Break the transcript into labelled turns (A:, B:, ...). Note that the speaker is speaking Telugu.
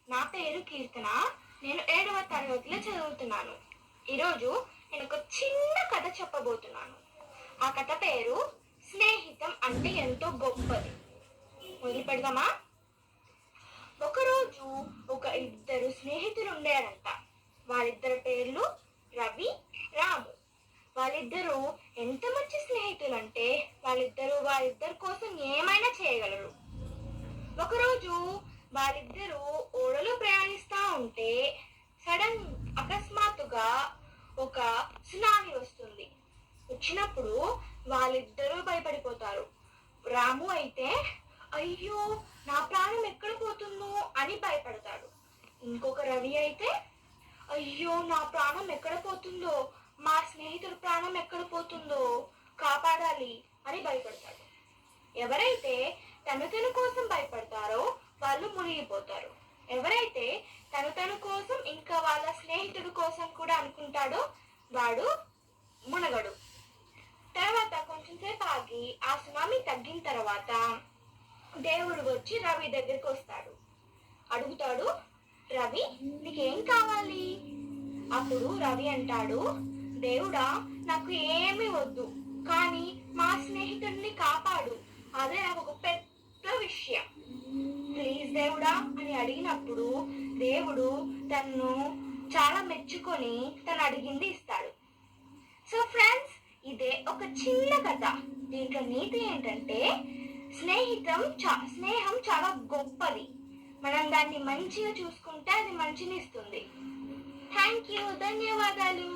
A: నా పేరు కీర్తన. నేను 7వ తరగతిలో చదువుతున్నాను. ఈరోజు నేను ఒక చిన్న కథ చెప్పబోతున్నాను. ఆ కథ పేరు స్నేహితం అంటే ఎంతో గొప్పది. మొదలు పెడదామా? ఒకరోజు ఒక ఇద్దరు స్నేహితులు ఉండేరంట. వాళ్ళిద్దరి పేర్లు రవి, రాము. వాళ్ళిద్దరూ ఎంత మంచి స్నేహితులు అంటే వాళ్ళిద్దరి కోసం ఏమైనా చేయగలరు. ఒకరోజు వాళ్ళిద్దరూ ఓడలో ప్రయాణిస్తూ ఉంటే అకస్మాత్తుగా ఒక సునామీ వస్తుంది. వచ్చినప్పుడు వాళ్ళిద్దరూ భయపడిపోతారు. రాము అయితే అయ్యో నా ప్రాణం ఎక్కడ పోతుందో అని భయపడతాడు. ఇంకొక రవి అయితే అయ్యో నా ప్రాణం ఎక్కడ పోతుందో, మా స్నేహితుడి ప్రాణం ఎక్కడ పోతుందో కాపాడాలి అని భయపడతాడు. ఎవరైతే తన కోసం భయపడతారో వాళ్ళు మునిగిపోతారు. ఎవరైతే తన కోసం ఇంకా వాళ్ళ స్నేహితుడి కోసం కూడా అనుకుంటాడో వాడు మునగడు. తర్వాత కొంచెం సేపు ఆగి ఆ సునామీ తగ్గిన తర్వాత దేవుడు వచ్చి రవి దగ్గరికి వస్తాడు. అడుగుతాడు, రవి నీకేం కావాలి? అప్పుడు రవి అంటాడు, దేవుడా నాకు ఏమీ వద్దు, కానీ మా స్నేహితుడిని కాపాడు, అదే నాకు ఒక పెద్ద విషయం, ప్లీజ్ దేవుడా అని అడిగినప్పుడు దేవుడు తన్ను చాలా మెచ్చుకొని తను అడిగింది ఇస్తాడు. సో ఫ్రెండ్స్, ఇదే ఒక చిన్న కథ. దీంట్లో నీతి ఏంటంటే స్నేహం చాలా గొప్పది. మనం దాన్ని మంచిగా చూసుకుంటే అది మంచిని ఇస్తుంది. థ్యాంక్ యూ, ధన్యవాదాలు.